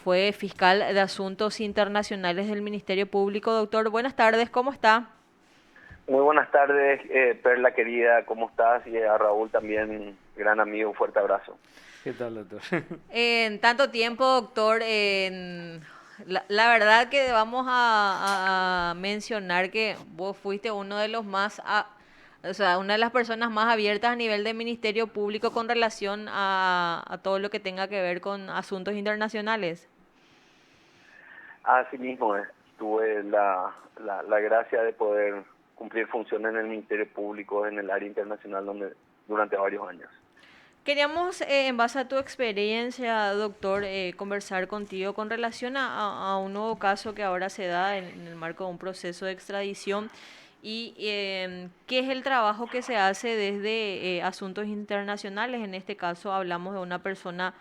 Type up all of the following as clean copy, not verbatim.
fue fiscal de Asuntos Internacionales del Ministerio Público. Doctor, buenas tardes, ¿cómo está? Muy buenas tardes, Perla querida, ¿cómo estás? Y a Raúl también, gran amigo, un fuerte abrazo. ¿Qué tal, doctor? En tanto tiempo, doctor, la verdad que vamos a mencionar que vos fuiste uno de los o sea, una de las personas más abiertas a nivel de Ministerio Público con relación a todo lo que tenga que ver con asuntos internacionales. Asimismo, tuve la gracia de poder cumplir funciones en el Ministerio Público en el área internacional durante varios años. Queríamos, en base a tu experiencia, doctor, conversar contigo con relación a un nuevo caso que ahora se da en el marco de un proceso de extradición y qué es el trabajo que se hace desde asuntos internacionales. En este caso hablamos de una persona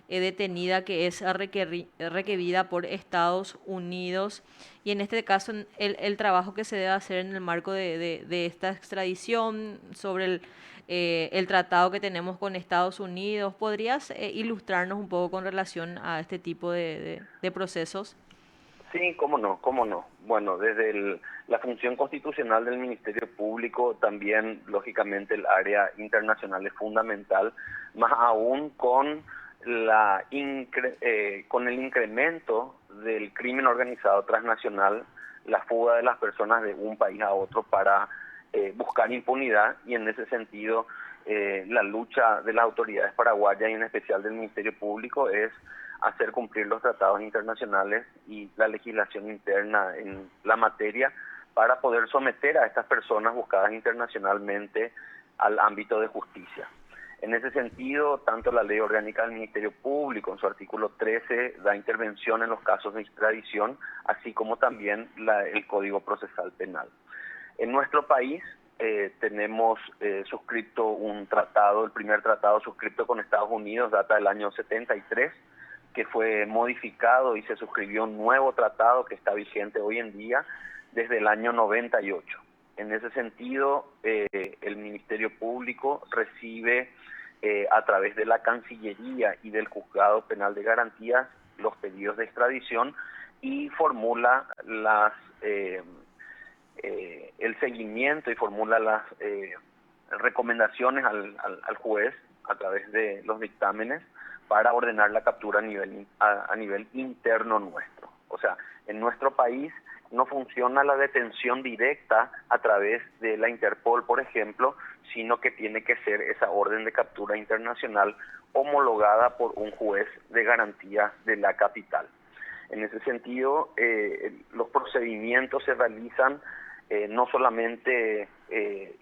detenida que es requerida por Estados Unidos y en este caso el trabajo que se debe hacer en el marco de esta extradición sobre el tratado que tenemos con Estados Unidos. ¿Podrías ilustrarnos un poco con relación a este tipo de procesos? Sí, cómo no, cómo no. Bueno, desde la función constitucional del Ministerio Público, también, lógicamente, el área internacional es fundamental, más aún con el incremento del crimen organizado transnacional, la fuga de las personas de un país a otro para buscar impunidad, y en ese sentido la lucha de las autoridades paraguayas y en especial del Ministerio Público es hacer cumplir los tratados internacionales y la legislación interna en la materia para poder someter a estas personas buscadas internacionalmente al ámbito de justicia. En ese sentido, tanto la Ley Orgánica del Ministerio Público, en su artículo 13, da intervención en los casos de extradición, así como también el Código Procesal Penal. En nuestro país tenemos suscrito un tratado, el primer tratado suscrito con Estados Unidos, data del año 73, que fue modificado y se suscribió un nuevo tratado que está vigente hoy en día desde el año 98. En ese sentido, el Ministerio Público recibe a través de la Cancillería y del Juzgado Penal de Garantías los pedidos de extradición y formula el seguimiento y formula las recomendaciones al juez a través de los dictámenes para ordenar la captura a nivel interno nuestro. O sea, en nuestro país no funciona la detención directa a través de la Interpol, por ejemplo, sino que tiene que ser esa orden de captura internacional homologada por un juez de garantía de la capital. En ese sentido, los procedimientos se realizan no solamente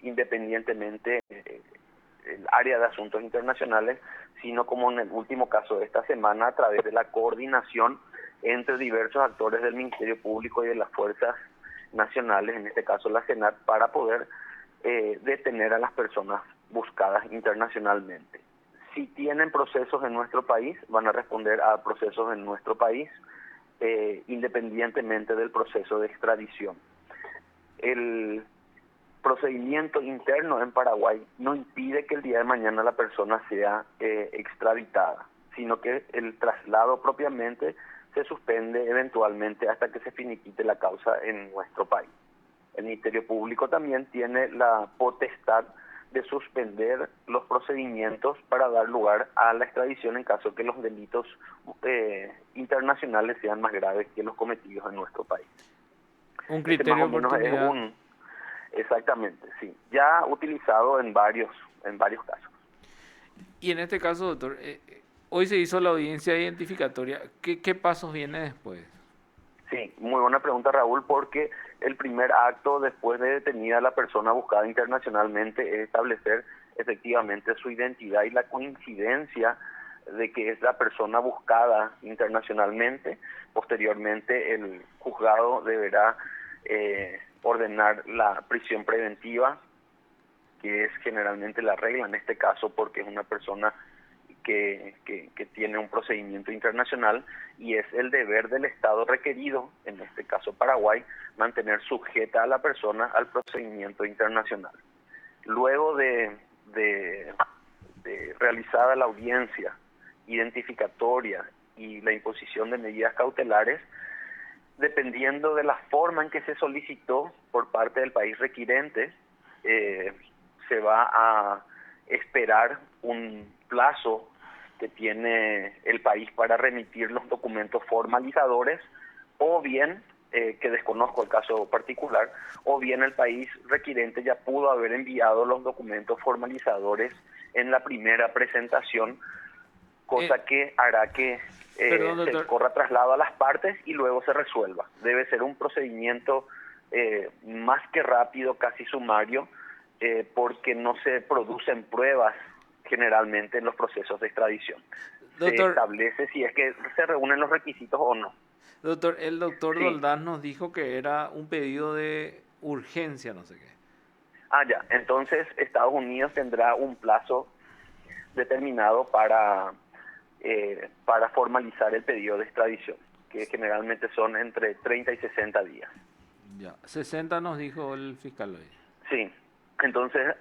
independientemente el área de asuntos internacionales, sino como en el último caso de esta semana, a través de la coordinación entre diversos actores del Ministerio Público y de las fuerzas nacionales, en este caso la CENAR, para poder detener a las personas buscadas internacionalmente. Si tienen procesos en nuestro país, van a responder a procesos en nuestro país, independientemente del proceso de extradición. El procedimiento interno en Paraguay no impide que el día de mañana la persona sea extraditada, sino que el traslado propiamente se suspende eventualmente hasta que se finiquite la causa en nuestro país. El Ministerio Público también tiene la potestad de suspender los procedimientos para dar lugar a la extradición en caso que los delitos internacionales sean más graves que los cometidos en nuestro país. Un Este más criterio o de menos es oportunidad. exactamente, sí, ya utilizado en varios casos. Y en este caso, doctor, hoy se hizo la audiencia identificatoria. ¿Qué pasos viene después? Sí, muy buena pregunta, Raúl, porque el primer acto después de detenida la persona buscada internacionalmente es establecer efectivamente su identidad y la coincidencia de que es la persona buscada internacionalmente. Posteriormente, el juzgado deberá ordenar la prisión preventiva, que es generalmente la regla en este caso porque es una persona que tiene un procedimiento internacional, y es el deber del Estado requerido, en este caso Paraguay, mantener sujeta a la persona al procedimiento internacional. Luego de realizada la audiencia identificatoria y la imposición de medidas cautelares, dependiendo de la forma en que se solicitó por parte del país requirente, se va a esperar un plazo que tiene el país para remitir los documentos formalizadores, o bien, que desconozco el caso particular, o bien el país requirente ya pudo haber enviado los documentos formalizadores en la primera presentación, cosa que hará que Perdón, se doctor. corra traslado a las partes y luego se resuelva. Debe ser un procedimiento más que rápido, casi sumario, porque no se producen pruebas generalmente en los procesos de extradición. Se Doctor, establece si es que se reúnen los requisitos o no. doctor, el doctor Sí. Doldán nos dijo que era un pedido de urgencia, no sé qué. Ya. Entonces Estados Unidos tendrá un plazo determinado para formalizar el pedido de extradición, que generalmente son entre 30 y 60 días. Ya, 60 nos dijo el fiscal hoy. Sí. Entonces,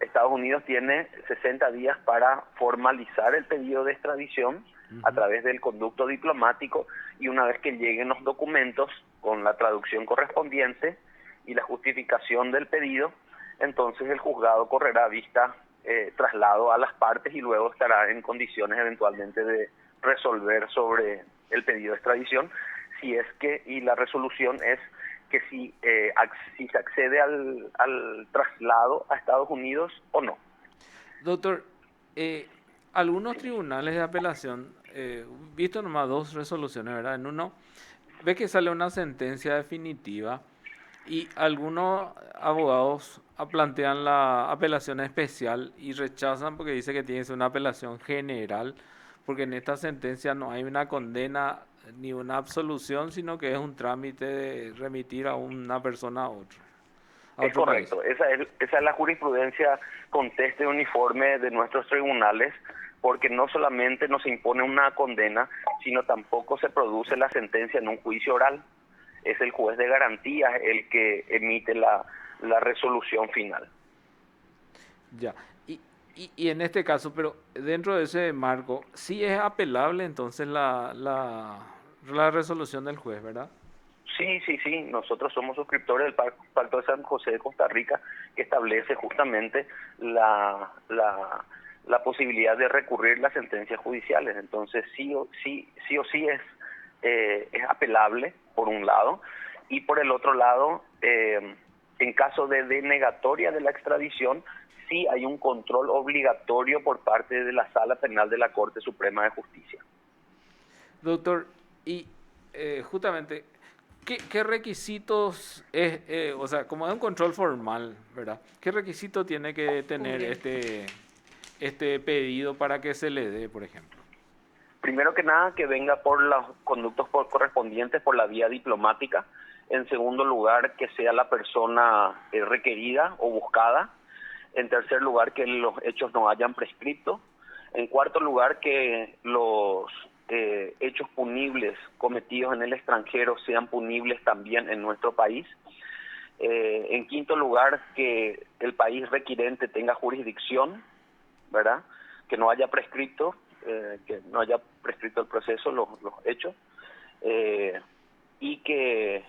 Estados Unidos tiene 60 días para formalizar el pedido de extradición a través del conducto diplomático, y una vez que lleguen los documentos con la traducción correspondiente y la justificación del pedido, entonces el juzgado correrá vista, traslado a las partes, y luego estará en condiciones eventualmente de resolver sobre el pedido de extradición, si es que, y la resolución es que si se accede al traslado a Estados Unidos o no. Doctor, algunos tribunales de apelación, visto nomás dos resoluciones, ¿verdad? En uno, ve que sale una sentencia definitiva y algunos abogados plantean la apelación especial y rechazan porque dice que tiene que ser una apelación general, porque en esta sentencia no hay una condena ni una absolución, sino que es un trámite de remitir a una persona a otro, a Es otro país. correcto, esa es la jurisprudencia conteste uniforme de nuestros tribunales, porque no solamente nos impone una condena, sino tampoco se produce la sentencia en un juicio oral. Es el juez de garantías el que emite la resolución final. Ya, y en este caso, pero dentro de ese marco, sí es apelable entonces la resolución del juez, ¿verdad? Sí, nosotros somos suscriptores del Pacto de San José de Costa Rica, que establece justamente la posibilidad de recurrir las sentencias judiciales. Entonces sí o sí es apelable, por un lado, y por el otro lado, en caso de denegatoria de la extradición, sí hay un control obligatorio por parte de la Sala Penal de la Corte Suprema de Justicia. Doctor, y justamente, ¿qué requisitos o sea, como es un control formal, ¿verdad? ¿Qué requisito tiene que tener este pedido para que se le dé, por ejemplo? Primero que nada, que venga por los conductos correspondientes por la vía diplomática. En segundo lugar, que sea la persona requerida o buscada. En tercer lugar, que los hechos no hayan prescripto. En cuarto lugar, que los hechos punibles cometidos en el extranjero sean punibles también en nuestro país. En quinto lugar, que el país requirente tenga jurisdicción, ¿verdad? Que no haya prescripto, el proceso, los hechos, y que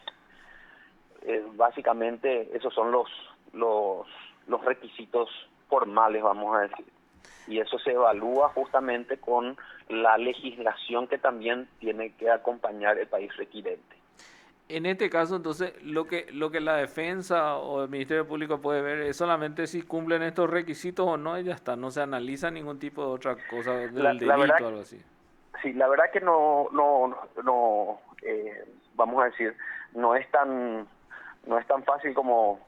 básicamente esos son los requisitos formales, vamos a decir. Y eso se evalúa justamente con la legislación que también tiene que acompañar el país requirente. En este caso, entonces, lo que la defensa o el Ministerio Público puede ver es solamente si cumplen estos requisitos o no, y ya está, no se analiza ningún tipo de otra cosa del La verdad, delito o algo así. sí, la verdad que no, vamos a decir, no es tan fácil como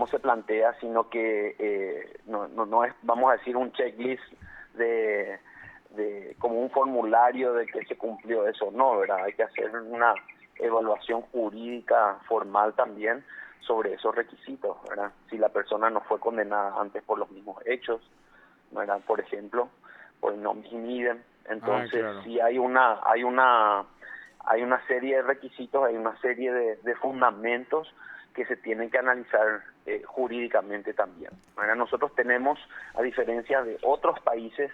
se plantea, sino que no es, vamos a decir, un checklist de como un formulario de que se cumplió eso, no, ¿verdad? Hay que hacer una evaluación jurídica formal también sobre esos requisitos, ¿verdad? Si la persona no fue condenada antes por los mismos hechos, ¿verdad? Por ejemplo, por no bis in idem. Entonces, Claro. sí hay una serie de requisitos, hay una serie de fundamentos que se tienen que analizar jurídicamente también. ¿Verdad? Nosotros tenemos, a diferencia de otros países,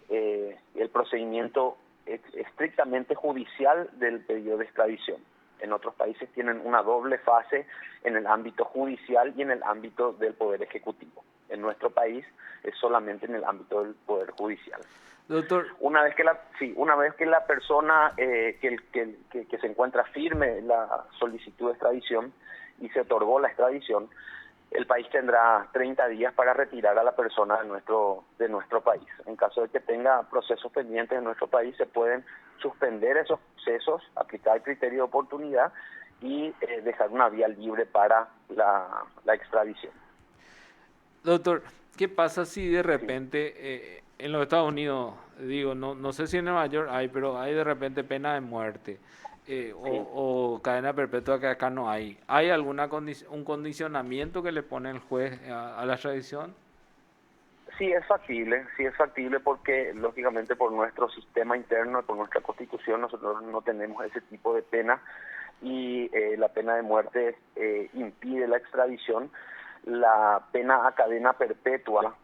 el procedimiento estrictamente judicial del pedido de extradición. En otros países tienen una doble fase en el ámbito judicial y en el ámbito del Poder Ejecutivo. En nuestro país es solamente en el ámbito del Poder Judicial. Doctor, Una vez que la persona que se encuentra firme en la solicitud de extradición y se otorgó la extradición, el país tendrá 30 días para retirar a la persona de nuestro país. En caso de que tenga procesos pendientes en nuestro país, se pueden suspender esos procesos, aplicar el criterio de oportunidad y dejar una vía libre para la extradición. doctor, ¿qué pasa si de Sí, repente en los Estados Unidos, digo, no sé si en Nueva York hay, pero hay de repente pena de muerte sí. o cadena perpetua que acá no hay? ¿Hay alguna un condicionamiento que le pone el juez a la extradición? Sí es factible porque lógicamente por nuestro sistema interno, por nuestra constitución, nosotros no tenemos ese tipo de pena y la pena de muerte impide la extradición. La pena a cadena perpetua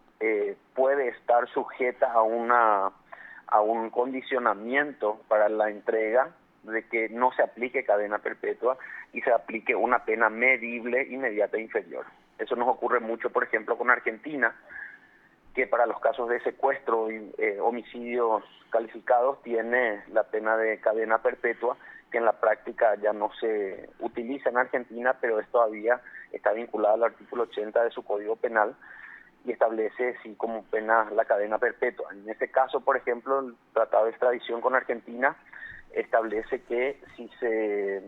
puede estar sujeta a un condicionamiento para la entrega de que no se aplique cadena perpetua y se aplique una pena medible, inmediata e inferior. Eso nos ocurre mucho, por ejemplo, con Argentina, que para los casos de secuestro y homicidios calificados tiene la pena de cadena perpetua, que en la práctica ya no se utiliza en Argentina, pero es todavía está vinculada al artículo 80 de su Código Penal y establece sí como pena la cadena perpetua. En este caso, por ejemplo, el Tratado de Extradición con Argentina establece que si se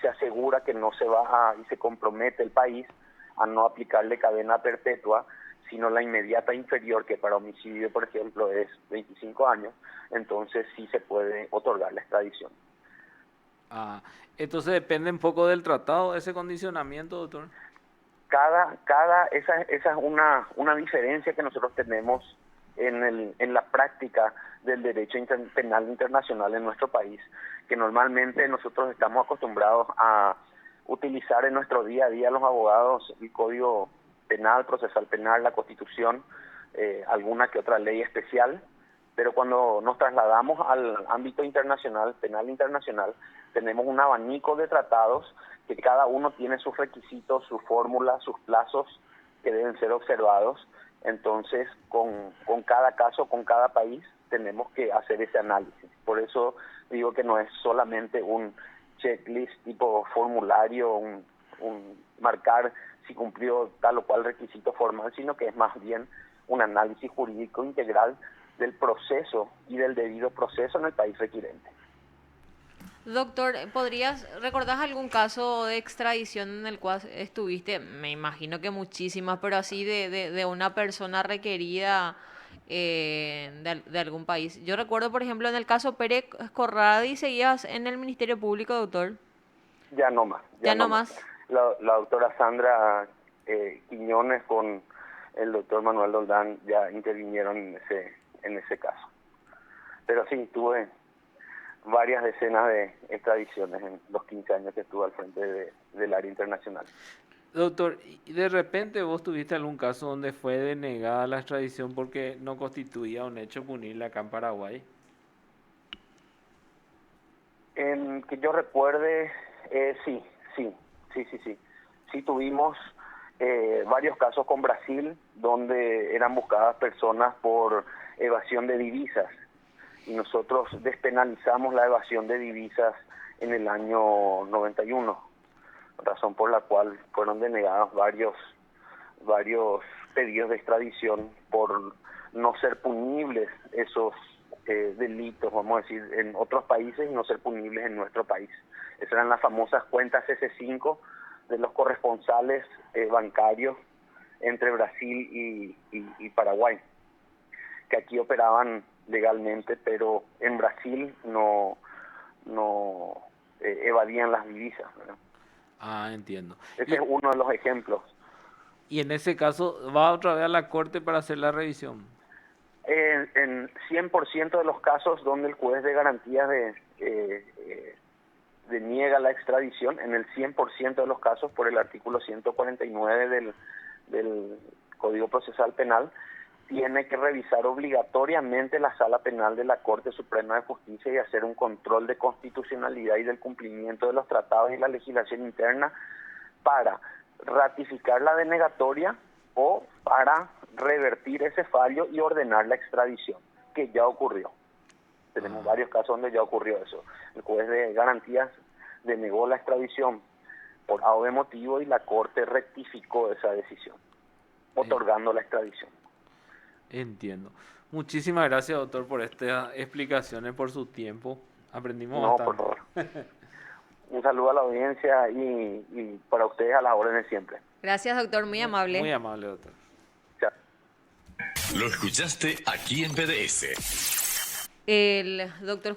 asegura que no se va a y se compromete el país a no aplicarle cadena perpetua, sino la inmediata inferior, que para homicidio, por ejemplo, es 25 años, entonces sí se puede otorgar la extradición. Ah, entonces depende un poco del tratado, ese condicionamiento, doctor. Esa es una diferencia que nosotros tenemos en la práctica del derecho penal internacional en nuestro país, que normalmente nosotros estamos acostumbrados a utilizar en nuestro día a día los abogados el Código Penal, Procesal Penal, la Constitución, alguna que otra ley especial, pero cuando nos trasladamos al ámbito internacional, penal internacional, tenemos un abanico de tratados que cada uno tiene sus requisitos, sus fórmulas, sus plazos que deben ser observados. Entonces, con cada caso, con cada país, tenemos que hacer ese análisis. Por eso digo que no es solamente un checklist tipo formulario, un marcar si cumplió tal o cual requisito formal, sino que es más bien un análisis jurídico integral del proceso y del debido proceso en el país requirente. Doctor, recordás algún caso de extradición en el cual estuviste? Me imagino que muchísimas, pero así de una persona requerida de algún país. Yo recuerdo, por ejemplo, en el caso Pérez Corradi, seguías en el Ministerio Público, doctor. Ya no más, Ya ya no no más. más. La doctora Sandra Quiñones con el doctor Manuel Doldán ya intervinieron en ese caso. Pero sí, tuve varias decenas de extradiciones en los 15 años que estuve al frente del área internacional. Doctor, ¿y de repente vos tuviste algún caso donde fue denegada la extradición porque no constituía un hecho punible acá en Paraguay? En que yo recuerde, sí, sí, sí, sí, sí. Sí tuvimos varios casos con Brasil donde eran buscadas personas por evasión de divisas y nosotros despenalizamos la evasión de divisas en el año 91, razón por la cual fueron denegados varios pedidos de extradición por no ser punibles esos delitos, vamos a decir, en otros países y no ser punibles en nuestro país. Esas eran las famosas cuentas C5 de los corresponsales bancarios entre Brasil y Paraguay, que aquí operaban legalmente, pero en Brasil no evadían las divisas, ¿verdad? Ah, entiendo. Ese es uno de los ejemplos. Y en ese caso va otra vez a la corte para hacer la revisión. En 100% de los casos donde el juez de garantías deniega la extradición, en el 100% de los casos por el artículo 149 del Código Procesal Penal, tiene que revisar obligatoriamente la Sala Penal de la Corte Suprema de Justicia y hacer un control de constitucionalidad y del cumplimiento de los tratados y la legislación interna para ratificar la denegatoria o para revertir ese fallo y ordenar la extradición, que ya ocurrió. Tenemos varios casos donde ya ocurrió eso. El juez de garantías denegó la extradición por A o B motivo y la Corte rectificó esa decisión, otorgando la extradición. Entiendo. Muchísimas gracias, doctor, por estas explicaciones, por su tiempo. Aprendimos No, bastante. por favor. Un saludo a la audiencia y para ustedes a las órdenes siempre. Gracias, doctor, muy amable. Muy amable, doctor. Chao. Lo escuchaste aquí en PDS. El doctor